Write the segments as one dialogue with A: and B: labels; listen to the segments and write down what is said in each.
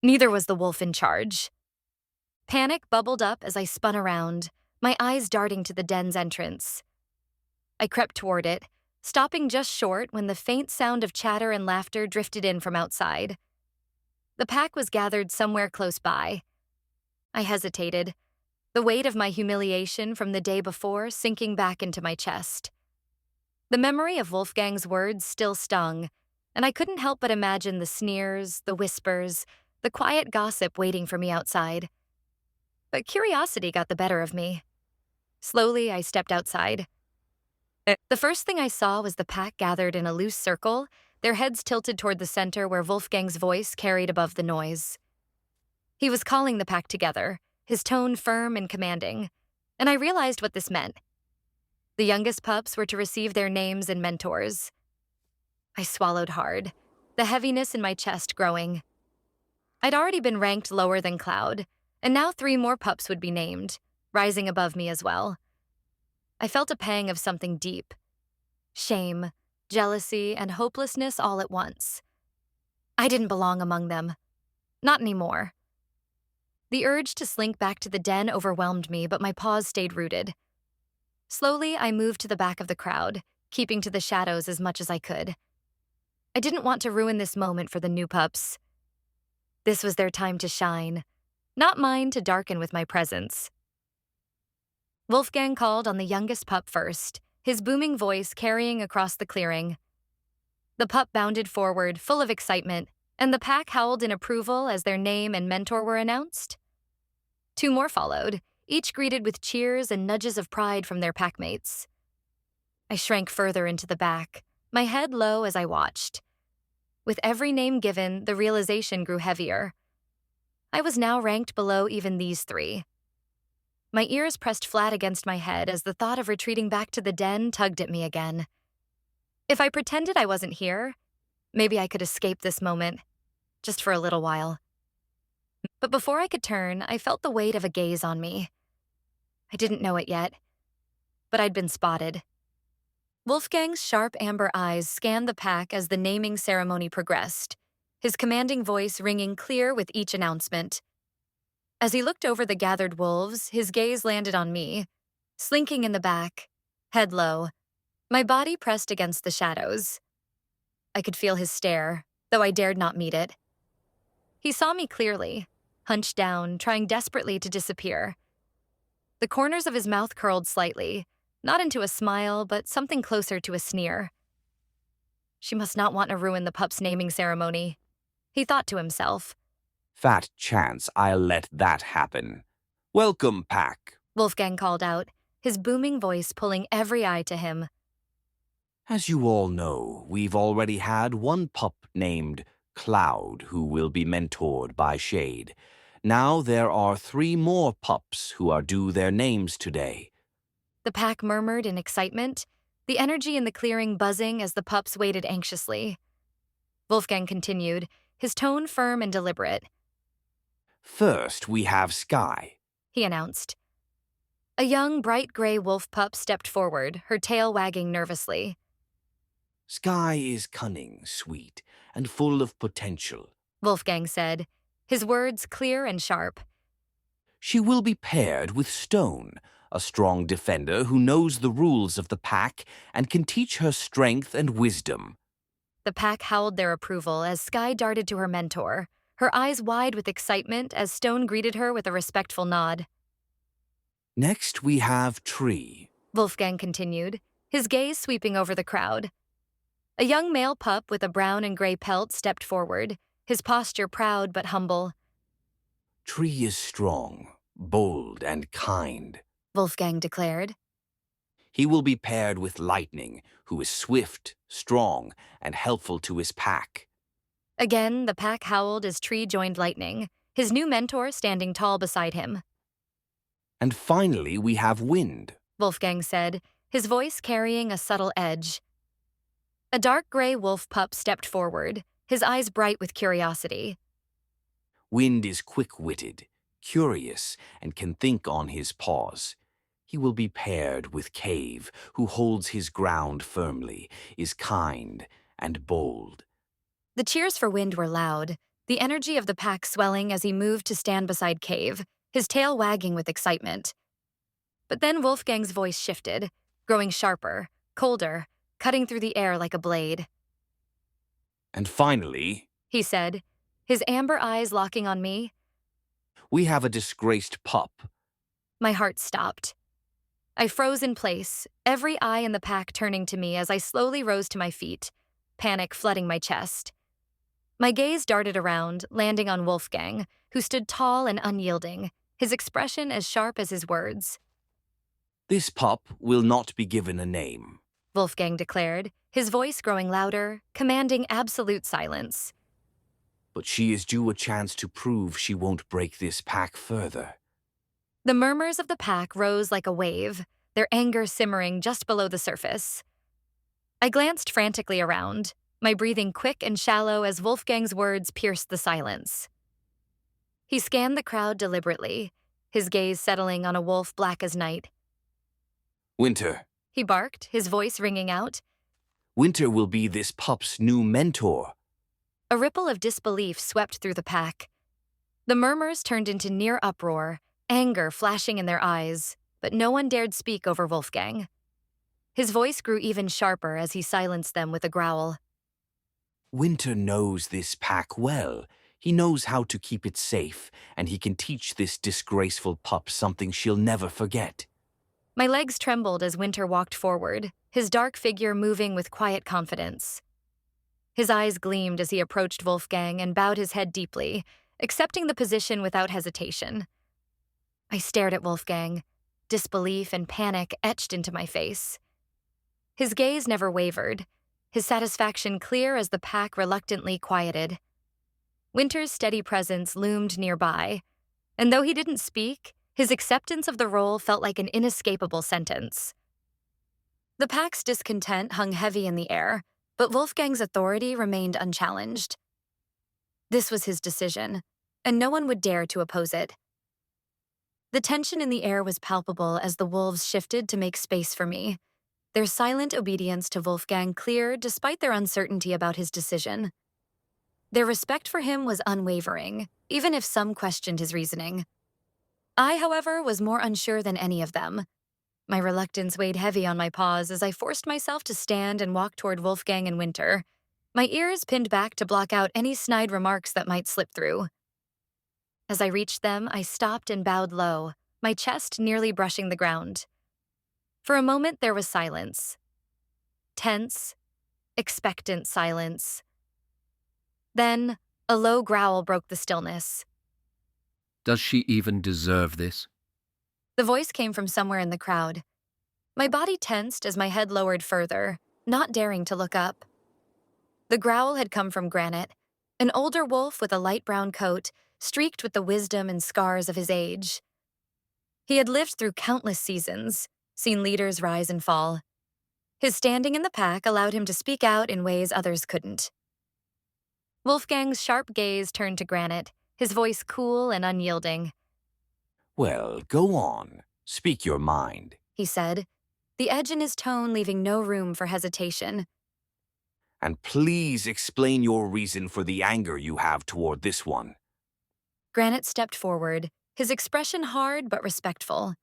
A: Neither was the wolf in charge. Panic bubbled up as I spun around, my eyes darting to the den's entrance. I crept toward it, stopping just short when the faint sound of chatter and laughter drifted in from outside. The pack was gathered somewhere close by. I hesitated, the weight of my humiliation from the day before sinking back into my chest. The memory of Wolfgang's words still stung, and I couldn't help but imagine the sneers, the whispers, the quiet gossip waiting for me outside. But curiosity got the better of me. Slowly, I stepped outside. The first thing I saw was the pack gathered in a loose circle, their heads tilted toward the center where Wolfgang's voice carried above the noise. He was calling the pack together, his tone firm and commanding, and I realized what this meant. The youngest pups were to receive their names and mentors. I swallowed hard, the heaviness in my chest growing. I'd already been ranked lower than Cloud, and now 3 more pups would be named, rising above me as well. I felt a pang of something deep. Shame, jealousy, and hopelessness all at once. I didn't belong among them. Not anymore. The urge to slink back to the den overwhelmed me, but my paws stayed rooted. Slowly, I moved to the back of the crowd, keeping to the shadows as much as I could. I didn't want to ruin this moment for the new pups. This was their time to shine, not mine to darken with my presence. Wolfgang called on the youngest pup first, his booming voice carrying across the clearing. The pup bounded forward, full of excitement, and the pack howled in approval as their name and mentor were announced. 2 more followed, each greeted with cheers and nudges of pride from their packmates. I shrank further into the back, my head low as I watched. With every name given, the realization grew heavier. I was now ranked below even these 3. My ears pressed flat against my head as the thought of retreating back to the den tugged at me again. If I pretended I wasn't here, maybe I could escape this moment, just for a little while. But before I could turn, I felt the weight of a gaze on me. I didn't know it yet, but I'd been spotted. Wolfgang's sharp amber eyes scanned the pack as the naming ceremony progressed, his commanding voice ringing clear with each announcement. As he looked over the gathered wolves, his gaze landed on me, slinking in the back, head low, my body pressed against the shadows. I could feel his stare, though I dared not meet it. He saw me clearly, hunched down, trying desperately to disappear. The corners of his mouth curled slightly, not into a smile, but something closer to a sneer. She must not want to ruin the pup's naming ceremony, he thought to himself.
B: Fat chance I'll let that happen. Welcome, pack,
A: Wolfgang called out, his booming voice pulling every eye to him.
B: As you all know, we've already had 1 pup named Cloud who will be mentored by Shade. Now there are 3 more pups who are due their names today.
A: The pack murmured in excitement, the energy in the clearing buzzing as the pups waited anxiously. Wolfgang continued, his tone firm and deliberate.
B: First, we have Sky,
A: he announced. A young, bright gray wolf pup stepped forward, her tail wagging nervously.
B: Sky is cunning, sweet, and full of potential,
A: Wolfgang said, his words clear and sharp.
B: She will be paired with Stone, a strong defender who knows the rules of the pack and can teach her strength and wisdom.
A: The pack howled their approval as Sky darted to her mentor, her eyes wide with excitement as Stone greeted her with a respectful nod.
B: Next, we have Tree,
A: Wolfgang continued, his gaze sweeping over the crowd. A young male pup with a brown and gray pelt stepped forward, his posture proud but humble.
B: Tree is strong, bold, and kind,
A: Wolfgang declared.
B: He will be paired with Lightning, who is swift, strong, and helpful to his pack.
A: Again, the pack howled as Tree joined Lightning, his new mentor standing tall beside him.
B: And finally, we have Wind,
A: Wolfgang said, his voice carrying a subtle edge. A dark gray wolf pup stepped forward, his eyes bright with curiosity.
B: Wind is quick-witted, curious, and can think on his paws. He will be paired with Cave, who holds his ground firmly, is kind, and bold.
A: The cheers for Wind were loud, the energy of the pack swelling as he moved to stand beside Cave, his tail wagging with excitement. But then Wolfgang's voice shifted, growing sharper, colder, cutting through the air like a blade.
B: And finally,
A: He said, his amber eyes locking on me.
B: we have a disgraced pup.
A: My heart stopped. I froze in place, every eye in the pack turning to me as I slowly rose to my feet, panic flooding my chest. My gaze darted around, landing on Wolfgang, who stood tall and unyielding, his expression as sharp as his words.
B: This pup will not be given a name.
A: Wolfgang declared, his voice growing louder, commanding absolute silence.
B: But she is due a chance to prove she won't break this pack further.
A: The murmurs of the pack rose like a wave, their anger simmering just below the surface. I glanced frantically around, my breathing quick and shallow as Wolfgang's words pierced the silence. He scanned the crowd deliberately, his gaze settling on a wolf black as night.
B: Winter.
A: He barked, his voice ringing out.
B: Winter will be this pup's new mentor.
A: A ripple of disbelief swept through the pack. The murmurs turned into near uproar, anger flashing in their eyes, but no one dared speak over Wolfgang. His voice grew even sharper as he silenced them with a growl.
B: Winter knows this pack well. He knows how to keep it safe, and he can teach this disgraceful pup something she'll never forget.
A: My legs trembled as Winter walked forward, his dark figure moving with quiet confidence. His eyes gleamed as he approached Wolfgang and bowed his head deeply, accepting the position without hesitation. I stared at Wolfgang, disbelief and panic etched into my face. His gaze never wavered, his satisfaction clear as the pack reluctantly quieted. Winter's steady presence loomed nearby, and though he didn't speak, his acceptance of the role felt like an inescapable sentence. The pack's discontent hung heavy in the air, but Wolfgang's authority remained unchallenged. This was his decision, and no one would dare to oppose it. The tension in the air was palpable as the wolves shifted to make space for me, their silent obedience to Wolfgang clear despite their uncertainty about his decision. Their respect for him was unwavering, even if some questioned his reasoning. I, however, was more unsure than any of them. My reluctance weighed heavy on my paws as I forced myself to stand and walk toward Wolfgang and Winter, my ears pinned back to block out any snide remarks that might slip through. As I reached them, I stopped and bowed low, my chest nearly brushing the ground. For a moment, there was silence. Tense, expectant silence. Then, a low growl broke the stillness.
C: Does she even deserve this?
A: The voice came from somewhere in the crowd. My body tensed as my head lowered further, not daring to look up. The growl had come from Granite, an older wolf with a light brown coat, streaked with the wisdom and scars of his age. He had lived through countless seasons, seen leaders rise and fall. His standing in the pack allowed him to speak out in ways others couldn't. Wolfgang's sharp gaze turned to Granite, his voice cool and unyielding.
B: Well, go on. Speak your mind.
A: He said, the edge in his tone leaving no room for hesitation.
B: And please explain your reason for the anger you have toward this one.
A: Granite stepped forward, his expression hard but respectful.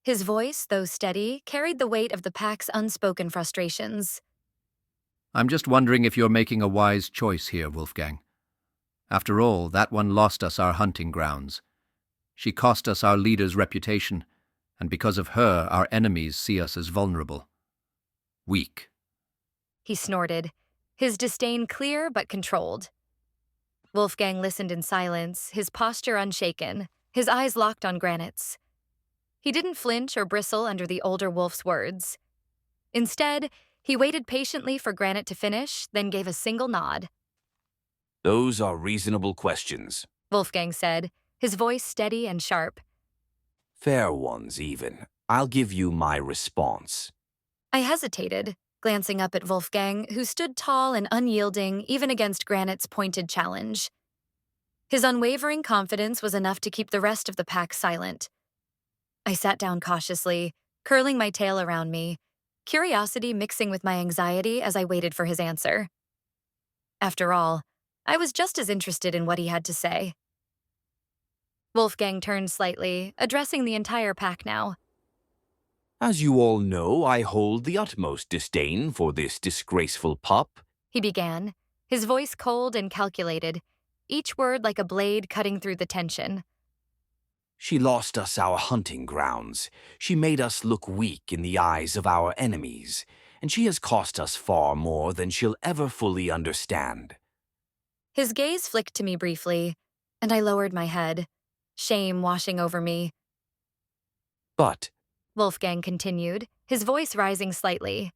A: His voice, though steady, carried the weight of the pack's unspoken frustrations.
C: I'm just wondering if you're making a wise choice here, Wolfgang. After all, that one lost us our hunting grounds. She cost us our leader's reputation, and because of her, our enemies see us as vulnerable. Weak.
A: He snorted, his disdain clear but controlled. Wolfgang listened in silence, his posture unshaken, his eyes locked on Granite's. He didn't flinch or bristle under the older wolf's words. Instead, he waited patiently for Granite to finish, then gave a single nod.
B: Those are reasonable questions.
A: Wolfgang said, his voice steady and sharp.
B: Fair ones, even. I'll give you my response.
A: I hesitated, glancing up at Wolfgang, who stood tall and unyielding even against Granite's pointed challenge. His unwavering confidence was enough to keep the rest of the pack silent. I sat down cautiously, curling my tail around me, curiosity mixing with my anxiety as I waited for his answer. After all, I was just as interested in what he had to say. Wolfgang turned slightly, addressing the entire pack now.
B: As you all know, I hold the utmost disdain for this disgraceful pup.
A: He began, his voice cold and calculated, each word like a blade cutting through the tension.
B: She lost us our hunting grounds. She made us look weak in the eyes of our enemies, and she has cost us far more than she'll ever fully understand.
A: His gaze flicked to me briefly, and I lowered my head, shame washing over me.
B: But
A: Wolfgang continued, his voice rising slightly.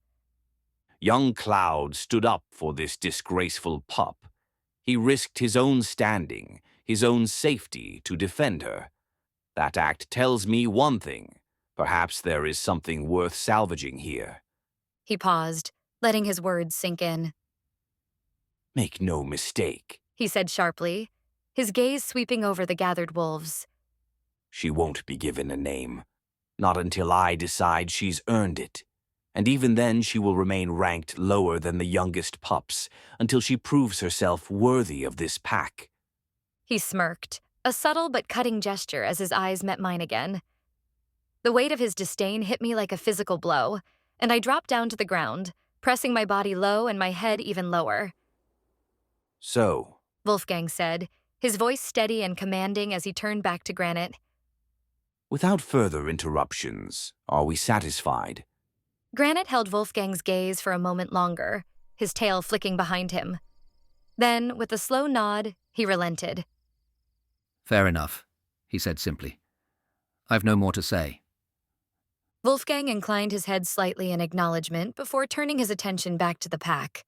B: young Cloud stood up for this disgraceful pup. He risked his own standing, his own safety to defend her. That act tells me one thing. Perhaps there is something worth salvaging here.
A: He paused, letting his words sink in.
B: Make no mistake.
A: He said sharply, his gaze sweeping over the gathered wolves.
B: She won't be given a name. Not until I decide she's earned it. And even then she will remain ranked lower than the youngest pups until she proves herself worthy of this pack.
A: He smirked, a subtle but cutting gesture as his eyes met mine again. The weight of his disdain hit me like a physical blow, and I dropped down to the ground, pressing my body low and my head even lower.
B: So,
A: Wolfgang said, his voice steady and commanding as he turned back to Granite.
B: without further interruptions, are we satisfied?
A: Granite held Wolfgang's gaze for a moment longer, his tail flicking behind him. Then, with a slow nod, he relented.
C: Fair enough, he said simply. I've no more to say.
A: Wolfgang inclined his head slightly in acknowledgement before turning his attention back to the pack.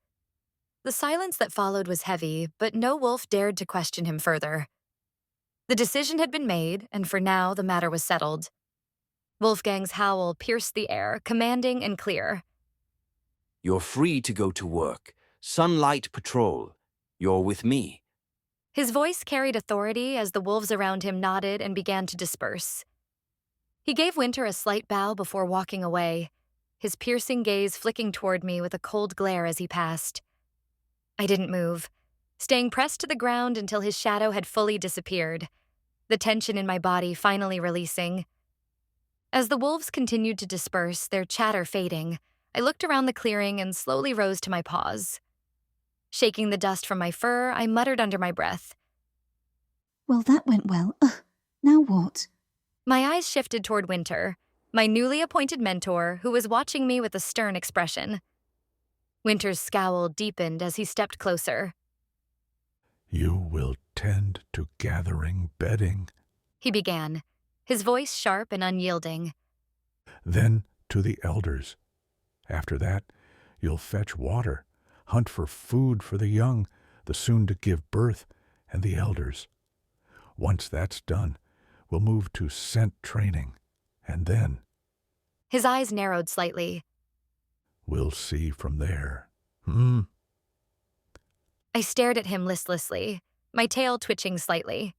A: The silence that followed was heavy, but no wolf dared to question him further. The decision had been made, and for now the matter was settled. Wolfgang's howl pierced the air, commanding and clear.
B: You're free to go to work. Sunlight Patrol. You're with me.
A: His voice carried authority as the wolves around him nodded and began to disperse. He gave Winter a slight bow before walking away, his piercing gaze flicking toward me with a cold glare as he passed. I didn't move, staying pressed to the ground until his shadow had fully disappeared, the tension in my body finally releasing. As the wolves continued to disperse, their chatter fading, I looked around the clearing and slowly rose to my paws. Shaking the dust from my fur, I muttered under my breath.
D: Well, that went well. Now what?
A: My eyes shifted toward Winter, my newly appointed mentor, who was watching me with a stern expression. Winter's scowl deepened as he stepped closer.
E: You will tend to gathering bedding,
A: He began, his voice sharp and unyielding.
E: then to the elders. After that, you'll fetch water, hunt for food for the young, the soon to give birth, and the elders. Once that's done, we'll move to scent training, and then
A: His eyes narrowed slightly.
E: we'll see from there.
A: I stared at him listlessly, my tail twitching slightly.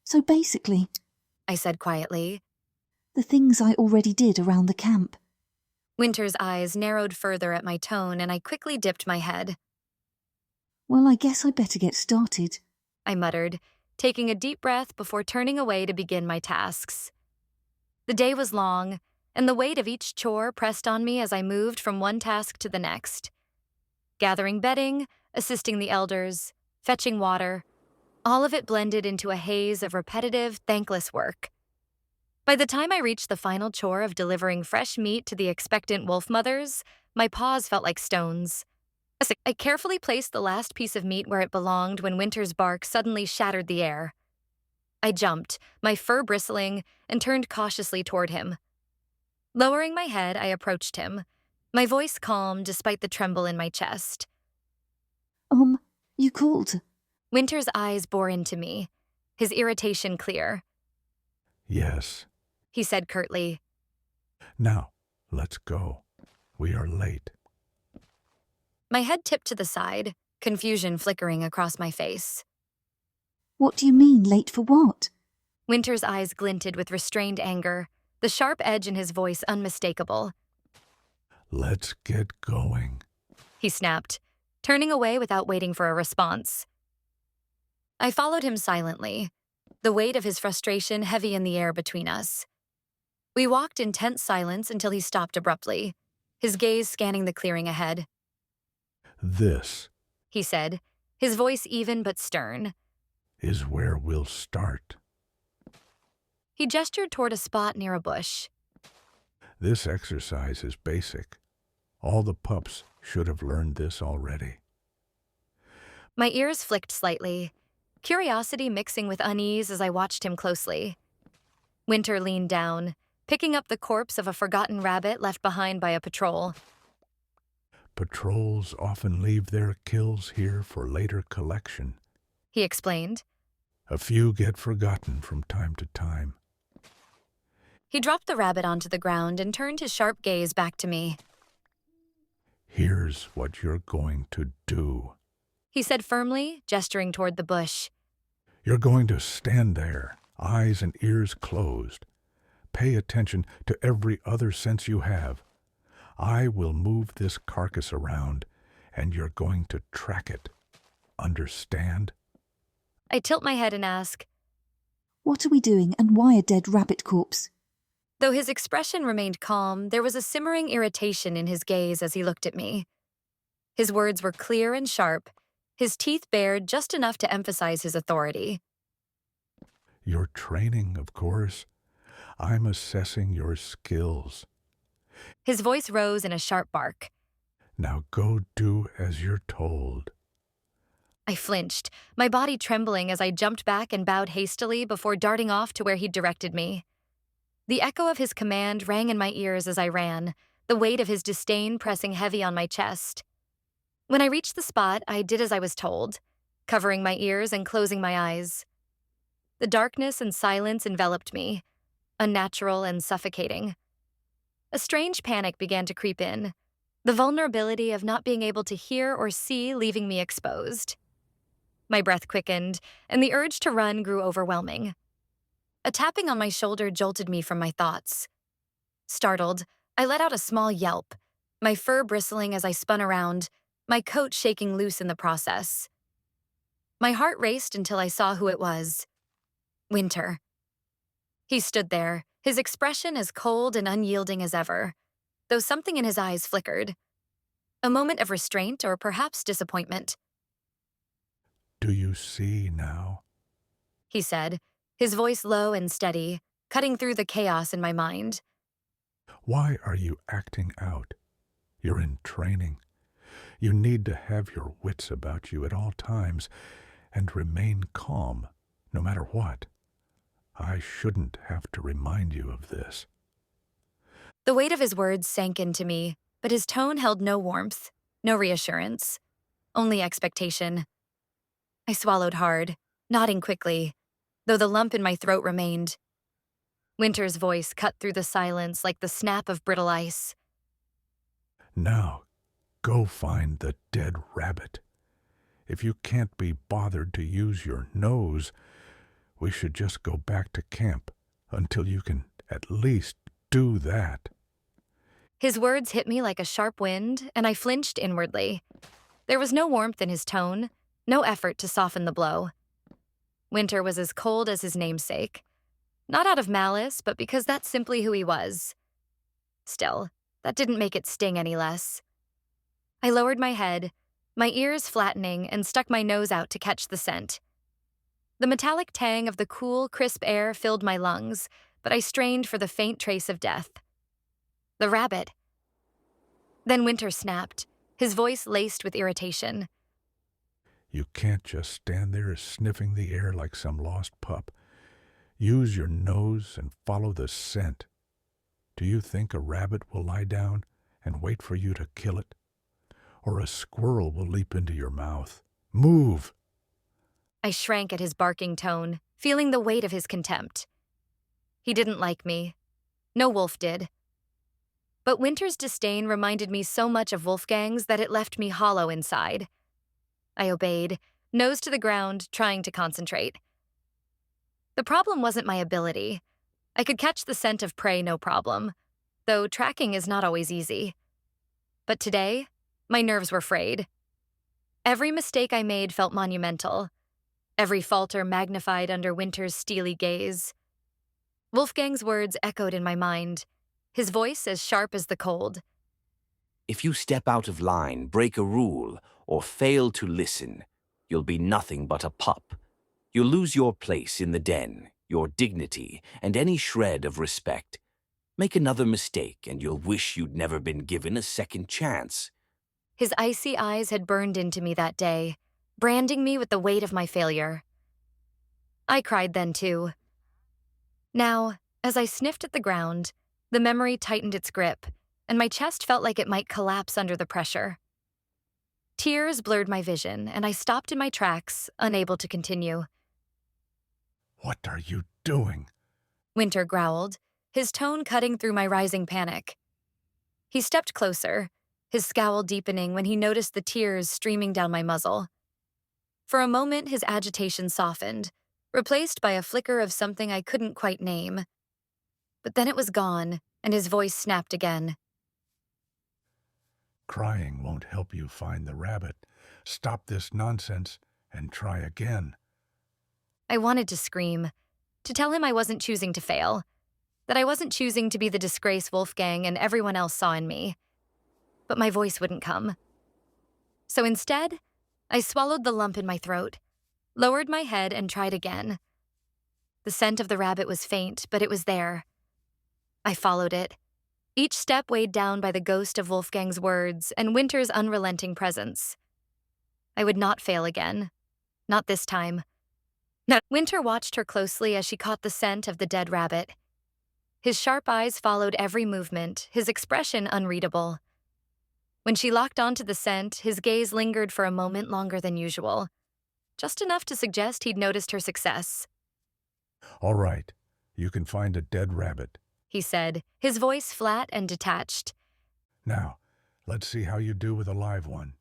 D: So basically,
A: I said quietly.
D: the things I already did around the camp.
A: Winter's eyes narrowed further at my tone, and I quickly dipped my head.
D: Well, I guess I better get started.
A: I muttered, taking a deep breath before turning away to begin my tasks. The day was long, and the weight of each chore pressed on me as I moved from one task to the next. Gathering bedding, assisting the elders, fetching water, all of it blended into a haze of repetitive, thankless work. By the time I reached the final chore of delivering fresh meat to the expectant wolf mothers, my paws felt like stones. I carefully placed the last piece of meat where it belonged when Winter's bark suddenly shattered the air. I jumped, my fur bristling, and turned cautiously toward him. Lowering my head, I approached him, my voice calm despite the tremble in my chest.
D: You called.
A: Winter's eyes bore into me, his irritation clear.
E: Yes.
A: He said curtly.
E: Now, let's go. We are late.
A: My head tipped to the side, confusion flickering across my face.
D: What do you mean, late for what?
A: Winter's eyes glinted with restrained anger, the sharp edge in his voice unmistakable.
E: Let's get going.
A: He snapped, turning away without waiting for a response. I followed him silently, the weight of his frustration heavy in the air between us. We walked in tense silence until he stopped abruptly, his gaze scanning the clearing ahead.
E: This
A: He said, his voice even but stern.
E: is where we'll start.
A: He gestured toward a spot near a bush.
E: This exercise is basic. All the pups should have learned this already.
A: My ears flicked slightly, curiosity mixing with unease as I watched him closely. Winter leaned down, picking up the corpse of a forgotten rabbit left behind by a patrol.
E: Patrols often leave their kills here for later collection.
A: He explained.
E: A few get forgotten from time to time.
A: He dropped the rabbit onto the ground and turned his sharp gaze back to me.
E: Here's what you're going to do.
A: He said firmly, gesturing toward the bush.
E: You're going to stand there, eyes and ears closed. Pay attention to every other sense you have. I will move this carcass around, and you're going to track it. Understand?
A: I tilt my head and ask,
D: What are we doing, and why a dead rabbit corpse?
A: Though his expression remained calm, there was a simmering irritation in his gaze as he looked at me. His words were clear and sharp, his teeth bared just enough to emphasize his authority.
E: Your training, of course. I'm assessing your skills.
A: His voice rose in a sharp bark.
E: Now go do as you're told.
A: I flinched, my body trembling as I jumped back and bowed hastily before darting off to where he'd directed me. The echo of his command rang in my ears as I ran, the weight of his disdain pressing heavy on my chest. When I reached the spot, I did as I was told, covering my ears and closing my eyes. The darkness and silence enveloped me, unnatural and suffocating. A strange panic began to creep in, the vulnerability of not being able to hear or see leaving me exposed. My breath quickened, and the urge to run grew overwhelming. A tapping on my shoulder jolted me from my thoughts. Startled, I let out a small yelp, my fur bristling as I spun around, my coat shaking loose in the process. My heart raced until I saw who it was. Winter. He stood there, his expression as cold and unyielding as ever, though something in his eyes flickered. A moment of restraint or perhaps disappointment.
E: Do you see now?
A: He said, his voice low and steady, cutting through the chaos in my mind.
E: Why are you acting out? You're in training. You need to have your wits about you at all times and remain calm, no matter what. I shouldn't have to remind you of this.
A: The weight of his words sank into me, but his tone held no warmth, no reassurance, only expectation. I swallowed hard, nodding quickly, though the lump in my throat remained. Winter's voice cut through the silence like the snap of brittle ice.
E: Now, go find the dead rabbit. If you can't be bothered to use your nose, we should just go back to camp until you can at least do that.
A: His words hit me like a sharp wind, and I flinched inwardly. There was no warmth in his tone, no effort to soften the blow. Winter was as cold as his namesake. Not out of malice, but because that's simply who he was. Still, that didn't make it sting any less. I lowered my head, my ears flattening, and stuck my nose out to catch the scent. The metallic tang of the cool, crisp air filled my lungs, but I strained for the faint trace of death. The rabbit. Then Winter snapped, his voice laced with irritation.
E: You can't just stand there sniffing the air like some lost pup. Use your nose and follow the scent. Do you think a rabbit will lie down and wait for you to kill it? Or a squirrel will leap into your mouth? Move!
A: I shrank at his barking tone, feeling the weight of his contempt. He didn't like me. No wolf did. But Winter's disdain reminded me so much of Wolfgang's that it left me hollow inside. I obeyed, nose to the ground, trying to concentrate. The problem wasn't my ability. I could catch the scent of prey no problem, though tracking is not always easy. But today, my nerves were frayed. Every mistake I made felt monumental, every falter magnified under Winter's steely gaze. Wolfgang's words echoed in my mind, his voice as sharp as the cold.
B: If you step out of line, break a rule, or fail to listen, you'll be nothing but a pup. You'll lose your place in the den, your dignity, and any shred of respect. Make another mistake, and you'll wish you'd never been given a second chance.
A: His icy eyes had burned into me that day, branding me with the weight of my failure. I cried then, too. Now, as I sniffed at the ground, the memory tightened its grip, and my chest felt like it might collapse under the pressure. Tears blurred my vision, and I stopped in my tracks, unable to continue.
E: What are you doing?
A: Winter growled, his tone cutting through my rising panic. He stepped closer, his scowl deepening when he noticed the tears streaming down my muzzle. For a moment, his agitation softened, replaced by a flicker of something I couldn't quite name. But then it was gone, and his voice snapped again.
E: Crying won't help you find the rabbit. Stop this nonsense and try again.
A: I wanted to scream, to tell him I wasn't choosing to fail, that I wasn't choosing to be the disgrace Wolfgang and everyone else saw in me. But my voice wouldn't come. So instead, I swallowed the lump in my throat, lowered my head, and tried again. The scent of the rabbit was faint, but it was there. I followed it, each step weighed down by the ghost of Wolfgang's words and Winter's unrelenting presence. I would not fail again. Not this time. Now, Winter watched her closely as she caught the scent of the dead rabbit. His sharp eyes followed every movement, his expression unreadable. When she locked onto the scent, his gaze lingered for a moment longer than usual, just enough to suggest he'd noticed her success.
E: All right, you can find a dead rabbit.
A: He said, his voice flat and detached.
E: Now, let's see how you do with a live one.